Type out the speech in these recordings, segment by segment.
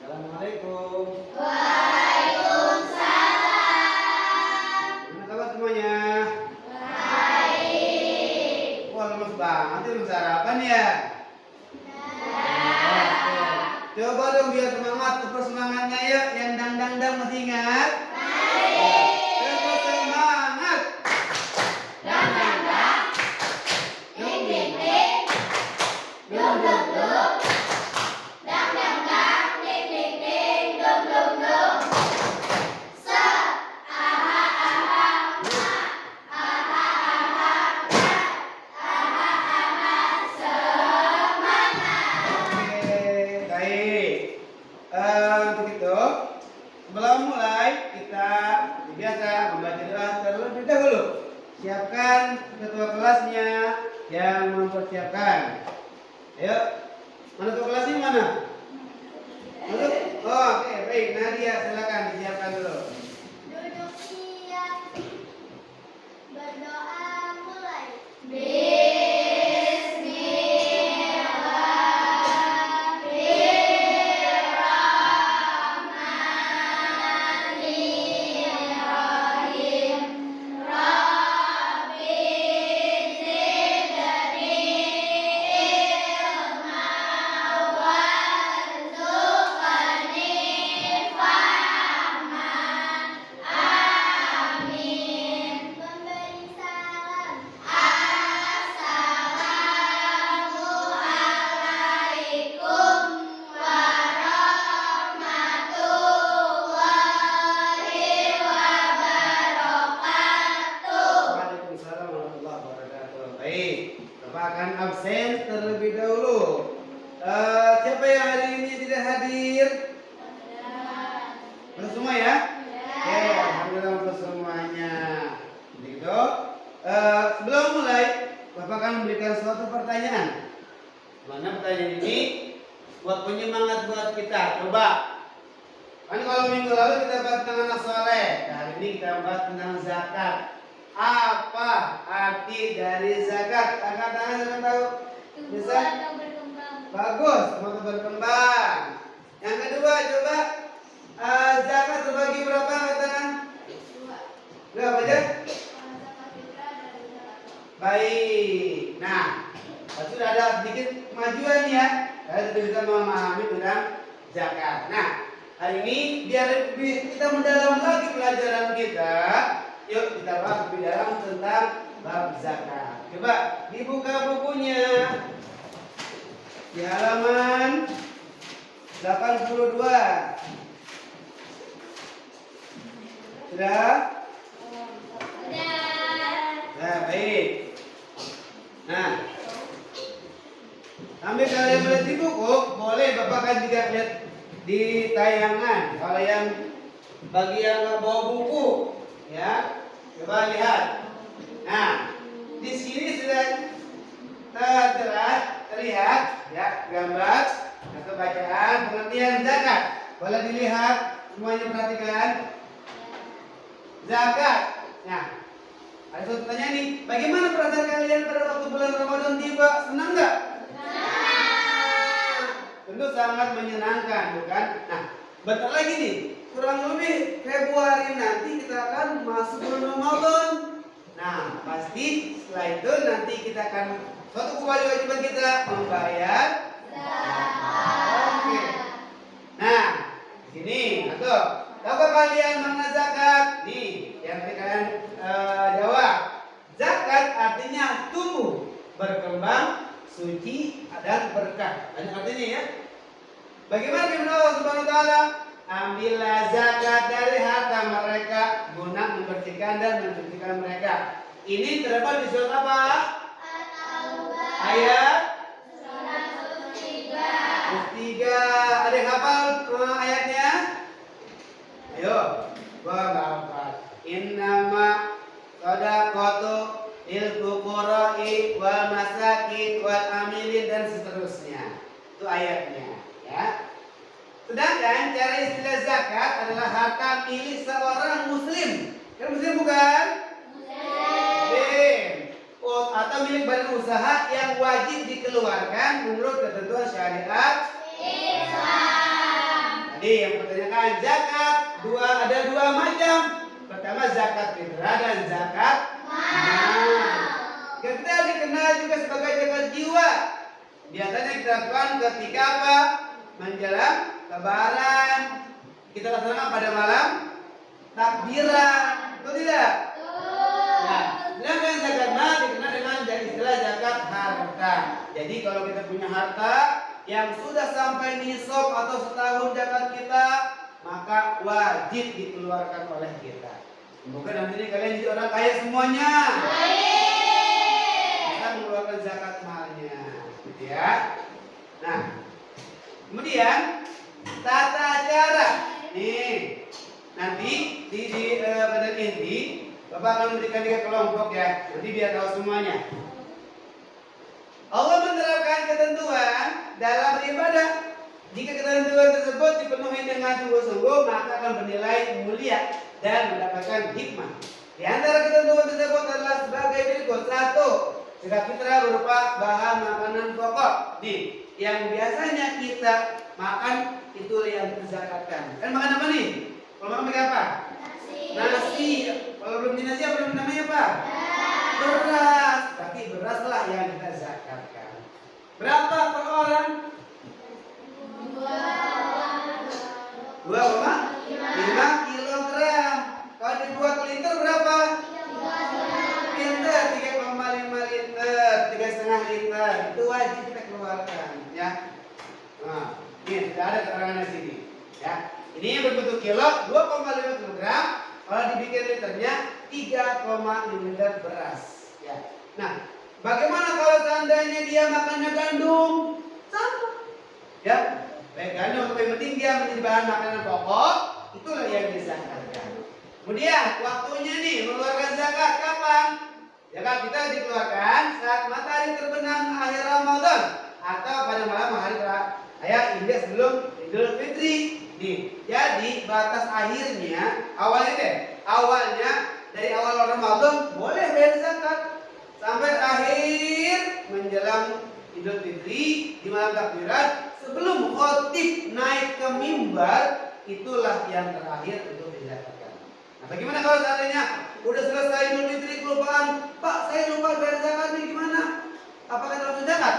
Assalamualaikum. Waalaikumsalam. Gimana kabar semuanya? Baik. Wah, lemes banget ya, belum sarapan ya? Coba dong biar semangat, terus semangatnya ya. Yang dang masih ingat? Terus semangat. Dang dang dang, ding ding ding, dum dum dum. Dang dang dang, ding ding ding, dum dum dum. Se, aha aha, ma, aha aha, ma, aha aha, semangat. Oke, baik. Untuk itu, sebelum mulai kita biasa membaca doa terlebih dahulu. Siapkan ketua kelasnya yang mempersiapkan. Ayo, mana ketua kelasnya mana? Masuk? Oh, oke, baik. Nadia, silakan disiapkan dulu. Duduk siap, berdoa mulai. Bismillahirrahmanirrahim. Rabbi zidni ilma warzuqni fahma. Amin. Memberi salam. Assalamualaikum warahmatullahi wabarakatuh. Waalaikumsalam warahmatullahi wabarakatuh. Baik, Bapak akan absen terlebih dahulu. Siapa yang hari ini tidak hadir? Untuk semua ya? Oke, alhamdulillah untuk semuanya. Begitu. Sebelum mulai, Bapak akan memberikan suatu pertanyaan. Mana pertanyaan ini buat penyemangat buat kita. Coba. Kan kalau minggu lalu kita bahas tentang anak soleh. Hari ini kita bahas tentang zakat. Apa arti dari zakat? Angkat tangan siapa tahu? Bisa? Bagus, semoga berkembang. Yang kedua, coba zakat terbagi berapa? Angkat tangan. Berapa aja? Baik. Nah, sudah ada sedikit kemajuan ya. Saya sudah bisa memahami tentang zakat. Nah, hari ini biar kita mendalam lagi pelajaran kita, yuk kita bahas lebih dalam tentang bab zakat. Coba dibuka bukunya di halaman 82. Sudah? Nah, baik. Nah, sambil kalian melihat di buku, boleh Bapak kan juga lihat di tayangan. Kalau yang bagi yang nggak bawa buku, ya, coba lihat. Nah, di sini sudah terlihat ya gambar atau bacaan pengertian zakat. Boleh dilihat, semuanya perhatikan. Zakat. Nah, ada satu pertanyaan nih, bagaimana perasaan kalian pada waktu bulan Ramadan tiba? Senang nggak? Tentu sangat menyenangkan, bukan? Nah, bentar lagi nih, kurang lebih Februari nanti kita akan masuk bulan Ramadan. Nah, pasti setelah itu nanti kita akan suatu kewajiban kita membayar zakat. Oke. Nah, di sini, atau tahukah kalian makna zakat? Nih, yang tadi kalian jawab. Zakat artinya tumbuh, berkembang, suci dan berkah. Banyak artinya ya. Bagaimana firman Allah Subhanahu wa taala? Ambillah zakat dari harta mereka guna membersihkan dan mensucikan mereka. Ini terdapat di surat apa? Ayat 103. Ada yang hafal ayatnya? Ayo, gua nggak hafal. Innama shadaqatu lil fuqara'i wal masakin wal amilin dan seterusnya. Itu ayatnya, ya. Sedangkan cara istilah zakat adalah harta milik seorang muslim. Kan muslim bukan? Muslim. Oh, atau milik badan usaha yang wajib dikeluarkan menurut ketentuan syariat Islam. Jadi yang pertanyakan zakat ada dua macam. Pertama zakat fitrah dan zakat mal. Kita dikenal juga sebagai zakat jiwa. Biasanya kita lakukan ketika apa? Menjelang Lebaran. Kita laksanakan pada malam takbiran. Betul tidak? Nah, sedangkan zakat mal dikenal dengan istilah zakat harta. Jadi kalau kita punya harta yang sudah sampai nisab atau setahun zakat kita, maka wajib dikeluarkan oleh kita. Semoga nanti ini kalian jadi orang kaya semuanya. Kita mengeluarkan zakat malnya, gitu ya. Nah, kemudian tata cara. Nih, nanti di badan inti Bapak akan memberikan 3 kelompok ya. Nanti biar tahu semuanya. Allah menerapkan ketentuan dalam beribadah. Jika ketentuan tersebut dipenuhi dengan sungguh-sungguh, maka akan bernilai mulia dan mendapatkan hikmah. Di antara ketentuan tersebut adalah sebagai berikut. 1. Zakat fitrah berupa bahan makanan pokok. Yang biasanya kita makan itu yang terzakatkan. Kan makan apa nih? Kalau makan pakai apa? Nasi. Kalau belum di nasi apa namanya apa? Beras. Berarti beras lah yang kita zakatkan. Berapa per orang? 2,5 kilogram. Kalau dibuat liter berapa? Liter 3,5 liter, 3,5 liter. Itu wajib kita keluarkan, ya. Nah, ini sudah ada keterangan di sini, ya. Ini yang berbentuk kilo 2,5 kilogram. Kalau dibikin liternya 3,5 liter beras, ya. Nah, bagaimana kalau seandainya dia makannya gandum? Sama, ya. Baik gandum, tapi yang penting dia menjadi bahan makanan pokok, itulah yang dizakatkan. Kemudian waktunya nih mengeluarkan zakat kapan? Zakat kita dikeluarkan saat matahari terbenam akhir Ramadan atau pada malam hari raya Idul sebelum Idul Fitri. Jadi batas akhirnya awalnya dari awal Ramadan boleh bayar zakat sampai akhir menjelang Idul Fitri di malam takbiran sebelum khotib naik ke mimbar, itulah yang terakhir untuk dizakatkan. Nah, bagaimana kalau seandainya udah selesai Idul Fitri kelupaan, Pak saya lupa bayar zakat nih, gimana? Apakah terlalu zakat?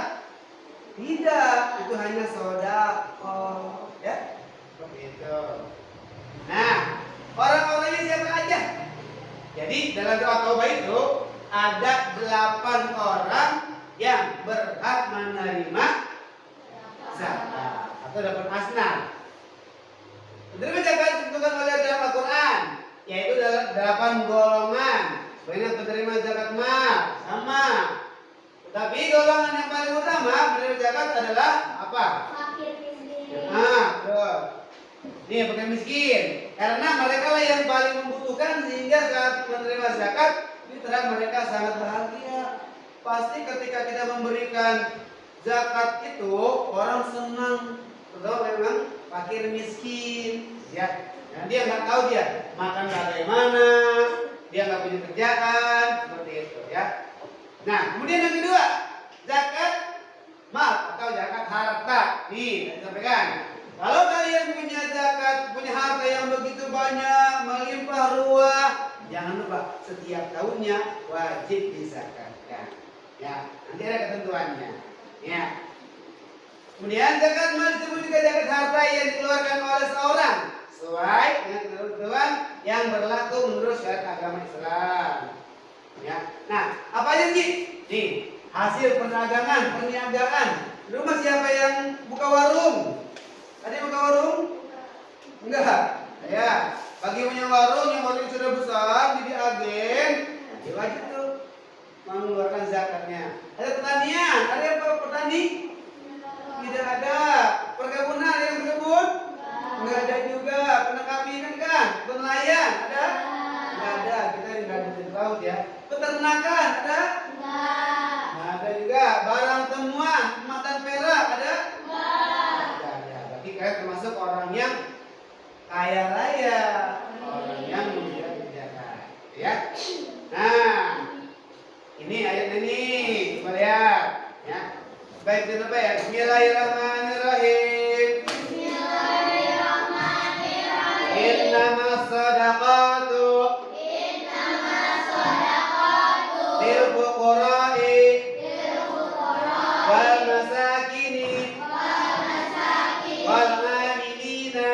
Tidak, itu hanya sedekah, ya. Seperti itu. Nah, orang-orangnya siapa aja? Jadi dalam doa taubah itu ada 8 orang yang berhak menerima zakat atau dapat asnaf. Menerima zakat ditentukan oleh dalam Al-Quran, yaitu dalam 8 golongan. Sebenarnya penerima zakat mal sama. Tetapi golongan yang paling utama menerima zakat adalah apa? Fakir miskin. Betul. Ini bukan miskin, karena mereka lah yang paling membutuhkan sehingga saat menerima zakat fitrah mereka sangat bahagia. Pasti ketika kita memberikan zakat itu orang senang, terutama memang fakir miskin, ya. Nah, dia nggak tahu dia makan bagaimana, dia nggak punya kerjaan, seperti itu, ya. Nah, kemudian yang kedua, zakat mal atau zakat harta. Nih, saya sampaikan. Kalau kalian punya zakat, punya harta yang begitu banyak, melimpah ruah, jangan lupa setiap tahunnya wajib dizakatkan. Ya, nanti ada ketentuannya. Ya. Kemudian zakat mal disebut juga zakat harta yang dikeluarkan oleh seorang sesuai dengan ketentuan yang berlaku menurut syariat agama Islam. Ya. Nah, apa aja sih? Nih, hasil perdagangan, perniagaan. Rumah siapa yang buka warung? Ada yang buka warung? Enggak. Ya, bagi punya warung yang warung sudah besar, jadi agen, dia wajib tuh mengeluarkan zakatnya. Ada pertanian, ada yang petani? Tidak ada. Perkebunan, ada yang berkebun? Enggak ada juga. Penangkap ikan kan? Penelayan ada? Enggak ada. Kita enggak ada di laut ya. Peternakan ada? Enggak. Enggak ada juga. Barang temuan, emas dan perak ada? Enggak. Ada. Berarti kalian termasuk orang yang kaya raya, orang yang memiliki zakat, ya. Nah, ini ayat ini, coba lihat, ya. Baik, kita baik. Bismillahirrahmanirrahim. Bismillahirrahmanirrahim. sadaqatu lil fuqara'i wal masakini wal amilina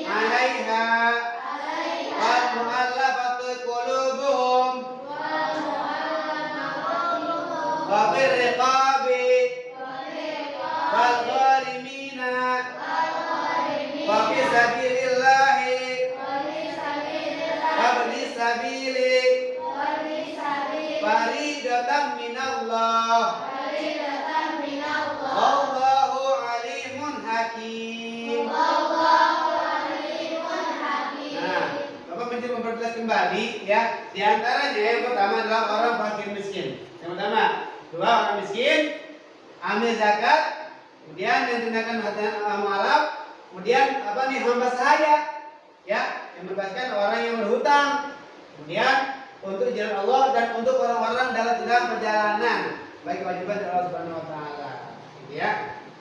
'alaiha wal mu'allafati qulubuhum wa fir riqabi wal gharimina wa fi sabilillahi wa ibni sabili faridatan minallah wallahu alimun hakim. Nah, Bapak mencoba memperjelas kembali ya. Di antaranya yang pertama adalah orang fakir miskin. Yang pertama, dua orang miskin, amil zakat, kemudian yang tindakan mualaf, kemudian apa nih hamba sahaya, ya, yang membebaskan orang yang berhutang, kemudian untuk jalan Allah dan untuk orang-orang dalam perjalanan, baik kewajiban dari Allah Subhanahu Wa Taala, ya.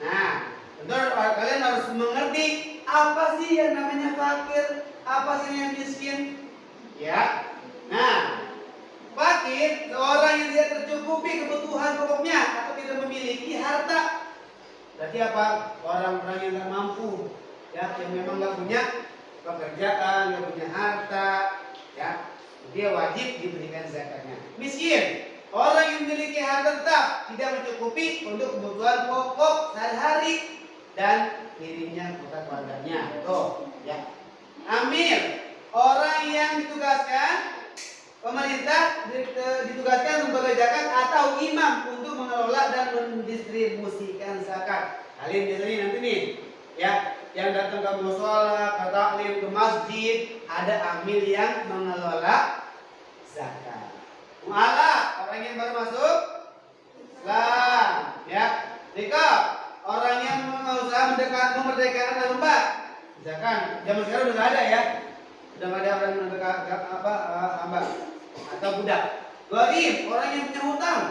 Nah, tentu kalian harus mengerti apa sih yang namanya fakir, apa sih yang miskin, ya. Nah, fakir seorang yang tidak tercukupi kebutuhan pokoknya atau tidak memiliki harta. Berarti apa? Orang-orang yang tidak mampu, ya, yang memang nggak punya pekerjaan, nggak punya harta, ya, dia wajib diberikan zakatnya. Miskin, orang yang memiliki harta tetap tidak mencukupi untuk kebutuhan pokok sehari-hari dan dirinya serta keluarganya. Tuh, ya. Amil, orang yang ditugaskan pemerintah ditugaskan sebagai zakat atau imam untuk mengelola dan mendistribusikan zakat. Kalian biasanya nanti nih, ya, yang datang ke mushola, ke taklim, ke masjid, ada amil yang mengelola zakat. Mu'alaf, orang yang baru masuk Islam, ya. Rikab, orang yang berusaha memerdekakan hamba. Misalkan zaman sekarang udah ada ya, udah nggak ada orang yang memerdekakan hamba atau budak. Gharib, orang yang punya hutang.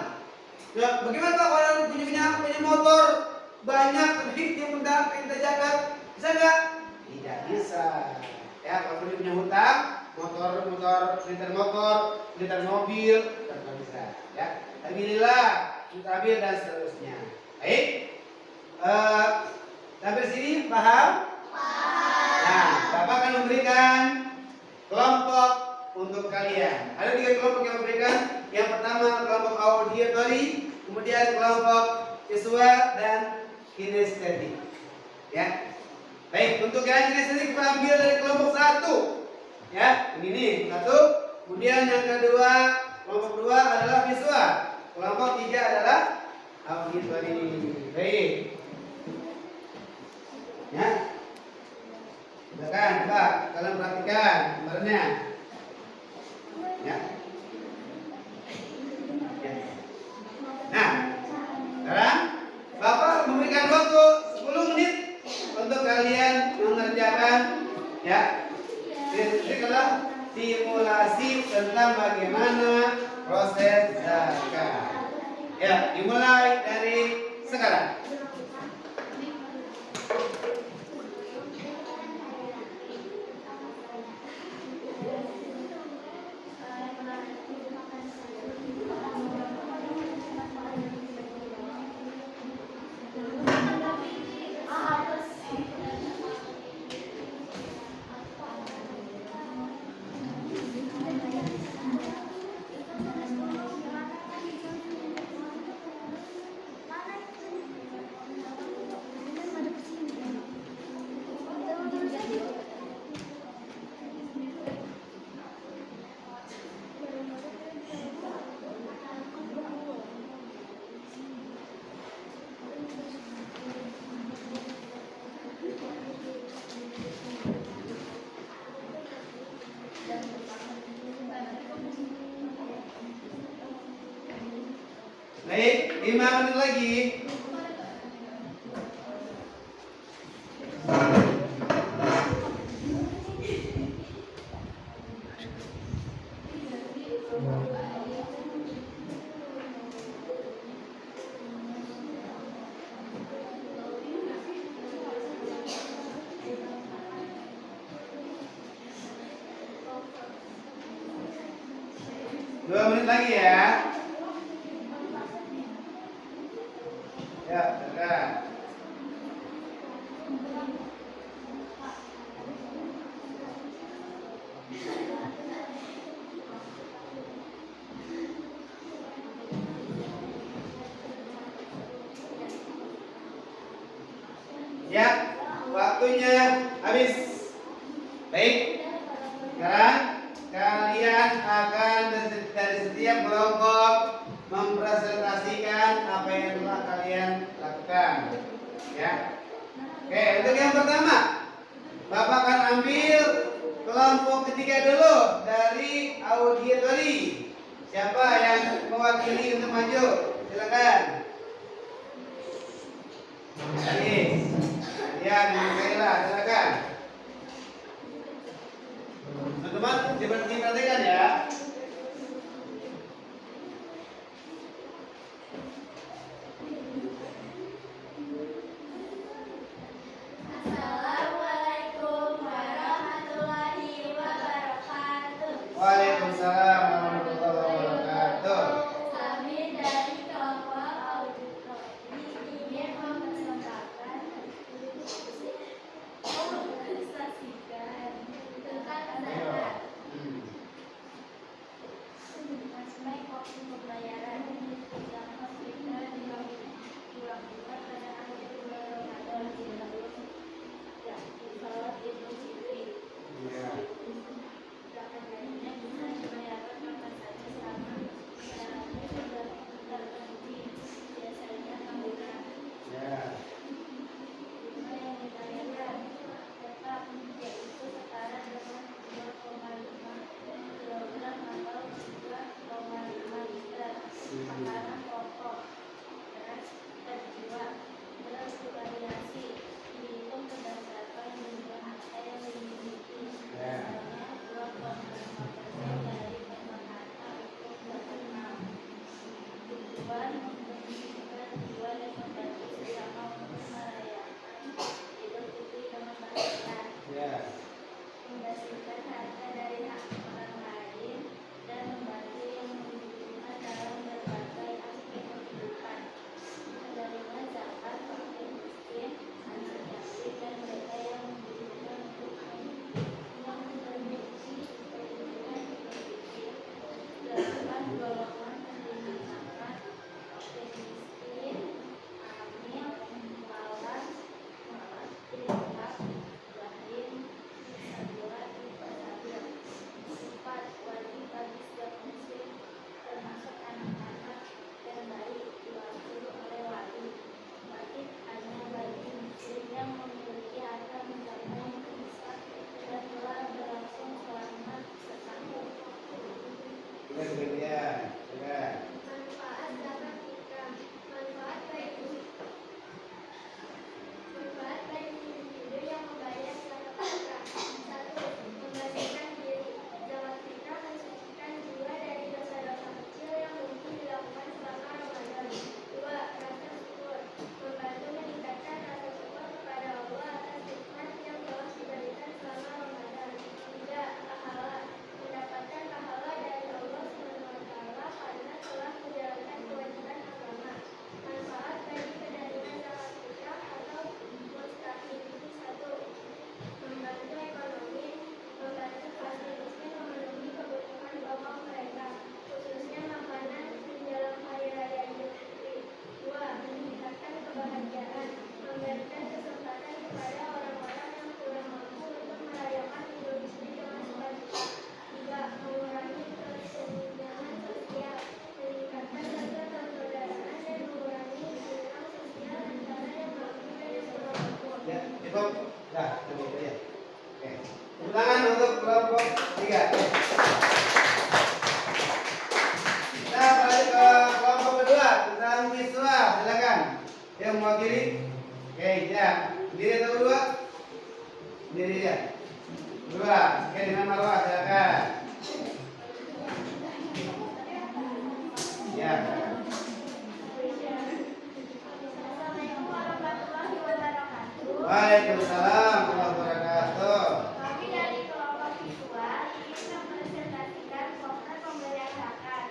Ya, bagaimana kalau orang punya motor banyak tapi dia minta zakat, bisa nggak? Tidak bisa. Ya, kalau dia punya hutang, motor, mobil, tidak bisa. Ya, alhamdulillah, mobil dan seterusnya. Baik, sampai sini paham? Nah, Bapak akan memberikan kelompok untuk kalian. Ada 3 kelompok yang memberikan. Yang pertama kelompok auditory, kemudian kelompok visual dan kinestetik. Ya. Baik, untuk yang kinestetik kita ambil dari kelompok 1. Ya, ini nih 1. Kemudian yang kedua, kelompok 2 adalah visual. Kelompok 3 adalah auditory. Baik. Ya. Silakan, Pak, kalian perhatikan gambarnya. Ya. Nah, sekarang Bapak memberikan waktu 10 menit untuk kalian mengerjakan, ya. Ini adalah simulasi tentang bagaimana proses zakat. Ya, dimulai dari sekarang. Baik, 5 menit lagi. 2 menit lagi ya. Ya, silakan. Ya, waktunya habis. Baik. Sekarang kalian akan dari setiap kelompok mempresentasikan apa yang telah kalian lakukan. Ya. Oke, untuk yang pertama, Bapak akan ambil kelompok ketiga dulu dari auditori. Siapa yang mewakili untuk maju? Silakan. Anis. Ya, Kaila, silakan. Teman-teman, diperhatikan ya. Assalamualaikum warahmatullahi wabarakatuh. Waalaikumsalam warahmatullahi wabarakatuh. Kami dari kelompok auditori ingin mempersembahkan mempresentasikan tentang kesehatan. Aspek waktu pembayaran yang hospital dilakukan pada akhir bulan Ramadan ya, sholat Idul Fitri. Zakat-zakatnya bisa dibayarkan kapan saja selama syaratnya sudah terpenuhi, biasanya tahunan. Bunga yang dibayarkan tetap yaitu setara dengan 2,5 kilogram atau 2,5 liter makanan pokok, beras, dan jiwa. Beras bervariasi, dihitung berdasarkan jumlah angka yang dimiliki. Misalnya 2,5% dari pendapatan untuk berenam. Tujuan membersihkan jiwa dan membantu sesama untuk merayakan Idul Fitri dengan bahagia. Membersihkan harta dari hak orang lain dan membantu yang membutuhkan dalam berbagai aspek kehidupan. Menerima zakat fakir miskin, anak yatim dan mereka yang membutuhkan untuk yang memiliki kehidupan berpikir. 8. Golongan penerima zakat fakir miskin, hamil, malas, tirikat, yatim, disabilitas, disabil. 4. Wajib bagi setiap muslim termasuk anak-anak dan bayi diwakili oleh wali. Wajib hanya bagi muslim yang memiliki harta mencapai nisab dan telah berlangsung selama setahun. Manfaat zakat fitrah. Manfaat bagi individu yang membayar zakat fitrah. 1. Membersihkan diri. Zakat fitrah mensucikan jiwa dari dosa-dosa kecil yang mungkin dilakukan selama Ramadan. 2. Rasa syukur. Membantu meningkatkan rasa syukur kepada Allah atas nikmat yang telah diberikan selama Ramadan. 3. Pahala. Mendapatkan pahala dari Allah SWT karena telah menjalankan kewajiban agama. Manfaat bagi penerima zakat fitrah atau mustahik. 1. Membantu ekonomi. Membantu fakir miskin memenuhi kebutuhan pokok mereka, khususnya makanan menjelang hari raya Idul Fitri. 2. Meningkatkan kebahagiaan. Memberikan kesempatan kepada orang-orang yang kurang mampu untuk merayakan Idul Fitri dengan sukacita. 3. Mengurangi kesenjangan sosial. Meningkatkan rasa persaudaraan dan mengurangi jurang sosial antara yang mampu dan yang kurang mampu. Ya, cukup. Dah, cukup ya. Oke. Tepuk tangan untuk kelompok 3. Kita balik ke kelompok kedua tentang siswa. Silakan. Yang mewakili. Oke, ya. Berdiri atau berdua? Berdiri ya. Berdua. Oke, dengan Marwah silakan. Ya. Assalamualaikum warahmatullahi wabarakatuh. Waalaikumsalam warahmatullahi wabarakatuh. Kami dari kelompok siswa ingin mempresentasikan program pemberian zakat.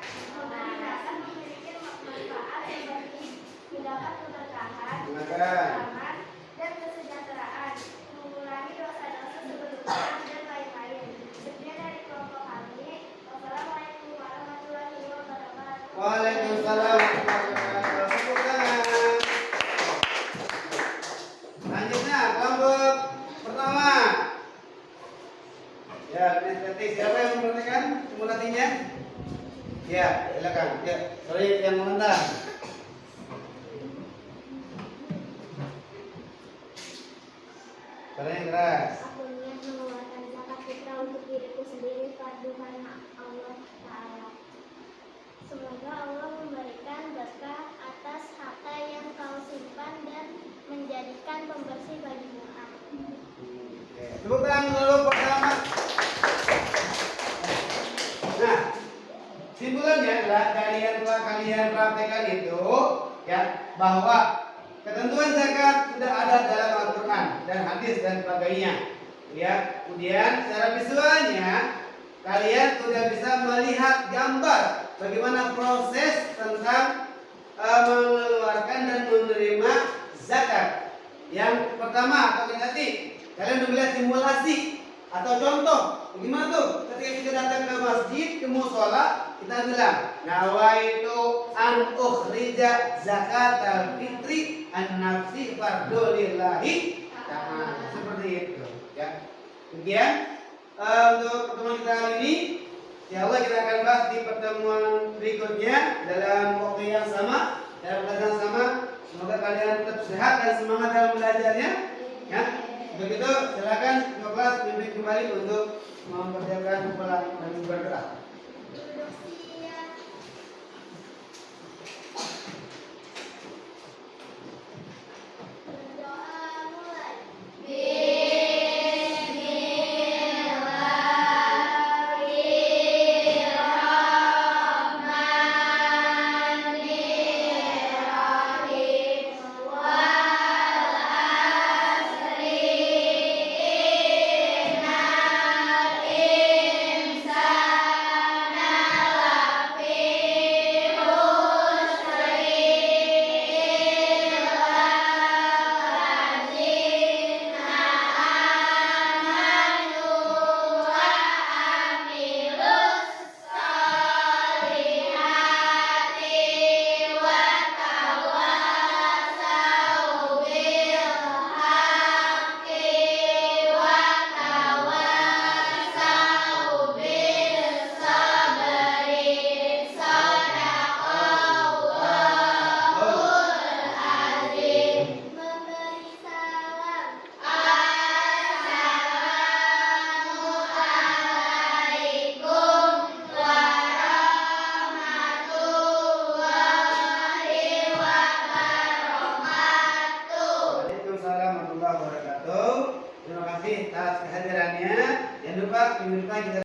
keselamatan, dan kesejahteraan, mengurangi dosa-dosa sebelumnya, dan lain-lain. Sekian dari kelompok kami. Wassalamualaikum warahmatullahi wabarakatuh. Waalaikumsalam warahmatullahi wabarakatuh. Tepuk tangan. Selanjutnya kelompok pertama. Ya, nanti siapa yang memperhatikan simulasinya? Ya, silakan. Ya, sorry yang menentang. Suaranya keras. Aku niat mengeluarkan zakat fitrah untuk diriku sendiri fardu karena Allah Ta'ala. Semoga Allah memberikan berkah atas harta yang kau simpan dan menjadikan pembersih bagimu. Amin. Oke, tepuk tangan dulu pertama. Nah, simpulannya adalah dari yang telah kalian praktekkan itu, ya, bahwa ketentuan zakat sudah ada dalam Al-Quran dan hadis dan sebagainya. Ya, kemudian secara visualnya kalian sudah bisa melihat gambar bagaimana proses tentang mengeluarkan dan menerima zakat. Yang pertama atau tadi kalian sudah melihat simulasi atau contoh bagaimana tuh ketika kita datang ke masjid, ke musola, kita bilang nawaitu an ukhrija zakatal fitri an nafsi fardulillahi ta'ala. Seperti itu ya. Kemudian untuk pertemuan kita kali ini insyaallah kita akan bahas di pertemuan berikutnya dalam waktu yang sama, dalam keadaan yang sama. Semoga kalian tetap sehat dan semangat dalam belajarnya ya. Begitu silakan kelas pimpin kembali untuk mempersiapkan pulang dan berdoa. Duduk siap. Berdoa mulai. Memberi salam. Assalamualaikum warahmatullahi wabarakatuh. Waalaikumsalam warahmatullahi wabarakatuh. Terima kasih atas kehadirannya. Jangan lupa minggu depan kita